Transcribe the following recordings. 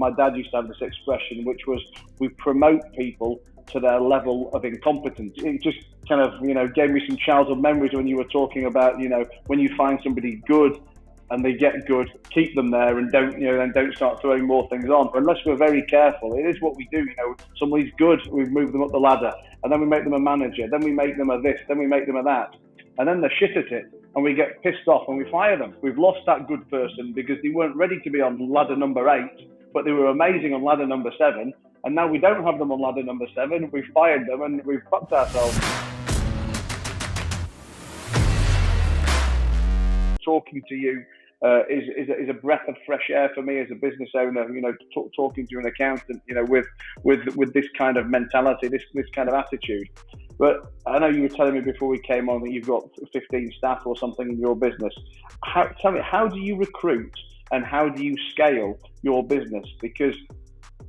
my dad used to have this expression, which was, we promote people to their level of incompetence. It just kind of, gave me some childhood memories when you were talking about, when you find somebody good and they get good, keep them there and don't start throwing more things on. Unless we're very careful, it is what we do. Somebody's good, we move them up the ladder, and then we make them a manager, then we make them a this, then we make them a that, and then they're shit at it, and we get pissed off and we fire them. We've lost that good person because they weren't ready to be on ladder number 8, but they were amazing on ladder number 7, and now we don't have them on ladder number 7. We've fired them and we've fucked ourselves. Talking to you is a breath of fresh air for me as a business owner. Talking to an accountant, with this kind of mentality, this kind of attitude. But I know you were telling me before we came on that you've got 15 staff or something in your business. Tell me, how do you recruit and how do you scale your business? Because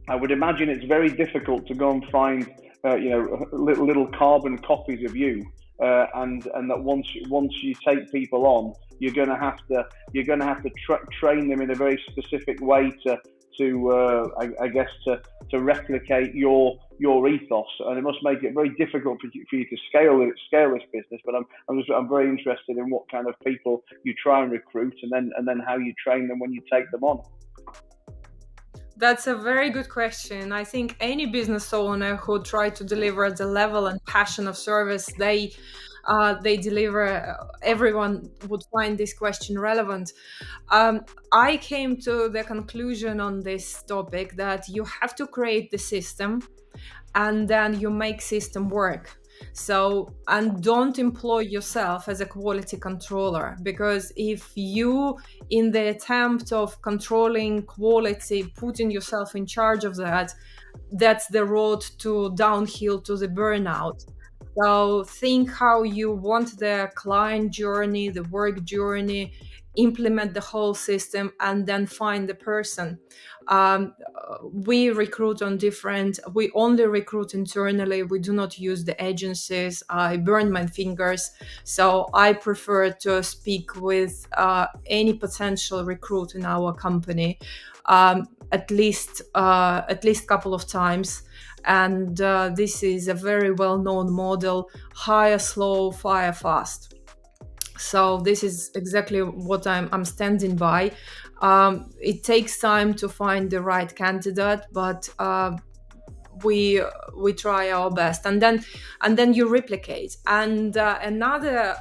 I would imagine it's very difficult to go and find little carbon copies of you. And that once you take people on, you're going to have to train them in a very specific way to replicate your ethos, and it must make it very difficult for you to scale this business. But I'm very interested in what kind of people you try and recruit, and then how you train them when you take them on. That's a very good question. I think any business owner who try to deliver the level and passion of service they deliver, everyone would find this question relevant. I came to the conclusion on this topic that you have to create the system and then you make system work. So, and don't employ yourself as a quality controller, because if you, in the attempt of controlling quality, putting yourself in charge of that, that's the road to downhill to the burnout. So think how you want the client journey, the work journey, implement the whole system, and then find the person. We recruit we only recruit internally. We do not use the agencies. I burn my fingers. So I prefer to speak with any potential recruit in our company at least couple of times. And this is a very well-known model: hire slow, fire fast. So this is exactly what I'm standing by. It takes time to find the right candidate, but we try our best, and then you replicate. And another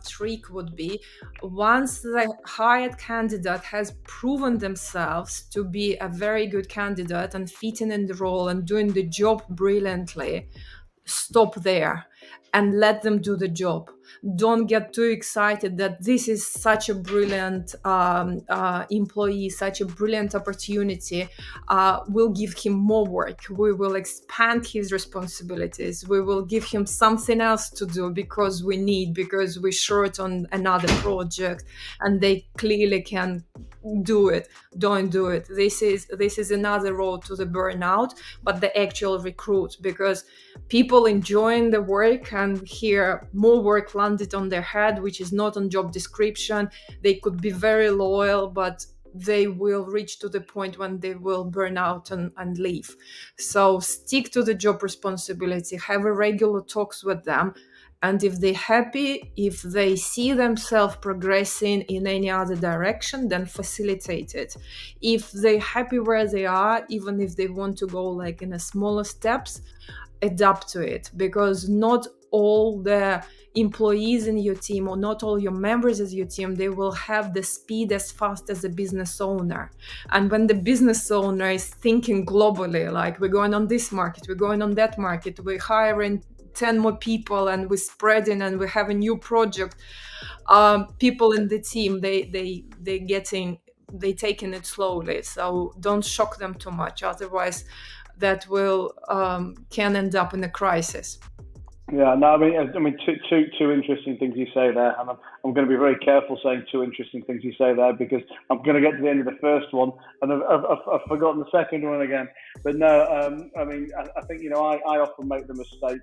trick would be, once the hired candidate has proven themselves to be a very good candidate and fitting in the role and doing the job brilliantly, stop there and let them do the job. Don't get too excited that this is such a brilliant employee, such a brilliant opportunity. We'll give him more work. We will expand his responsibilities. We will give him something else to do because we're short on another project and they clearly can do it. Don't do it. This is another road to the burnout, but the actual recruit, because people enjoying the work and hear more work landed on their head, which is not on job description. They could be very loyal, but they will reach to the point when they will burn out and leave. So stick to the job responsibility, have a regular talks with them. And if they're happy, if they see themselves progressing in any other direction, then facilitate it. If they're happy where they are, even if they want to go like in a smaller steps, adapt to it, because not all the employees in your team or not all your members of your team, they will have the speed as fast as a business owner. And when the business owner is thinking globally, like we're going on this market, we're going on that market, we're hiring 10 more people and we're spreading and we have a new project, people in the team, they taking it slowly. So don't shock them too much, otherwise that will can end up in a crisis. Yeah, no, I mean, two interesting things you say there, and I'm going to be very careful saying two interesting things you say there, because I'm going to get to the end of the first one and I've forgotten the second one again. But no, I mean, I think I often make the mistake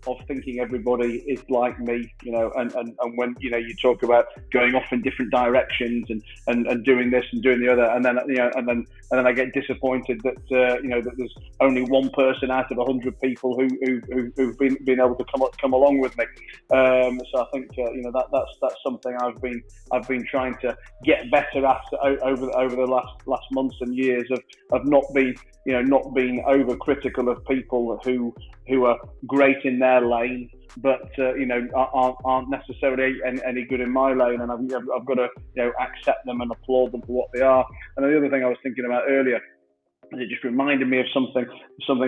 of thinking everybody is like me, and when, you talk about going off in different directions and doing this and doing the other, and then I get disappointed that, that there's only one person out of 100 people who've been able to come along with me. So I think, that's something I've been trying to get better at over the last months and years of not being overcritical of people who are great in their lane, but aren't necessarily any good in my lane, and I've got to accept them and applaud them for what they are. And the other thing I was thinking about earlier, it just reminded me of something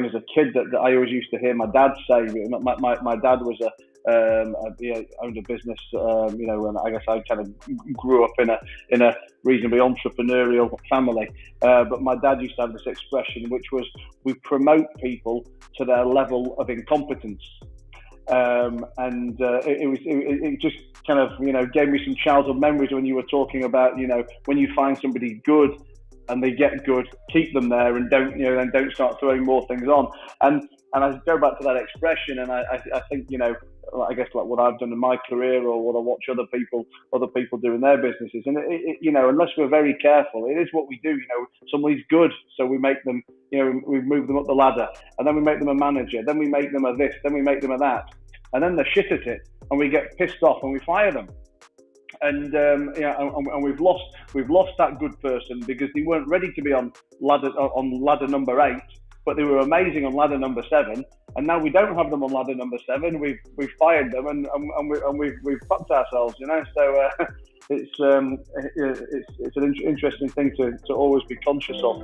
as a kid that I always used to hear my dad say. My dad was owned a business, and I guess I kind of grew up in a reasonably entrepreneurial family. But my dad used to have this expression, which was, we promote people to their level of incompetence. It just kind of, gave me some childhood memories when you were talking about, when you find somebody good and they get good, keep them there and don't start throwing more things on. And I go back to that expression, and I think, I guess like what I've done in my career, or what I watch other people do in their businesses, and unless we're very careful, it is what we do. Somebody's good, so we make them, we move them up the ladder, and then we make them a manager, then we make them a this, then we make them a that, and then they're shit at it, and we get pissed off and we fire them. And we've lost that good person because they weren't ready to be on ladder number 8, but they were amazing on ladder number 7. And now we don't have them on ladder number 7. We've fired them and we've fucked ourselves, So it's an interesting thing to always be conscious of.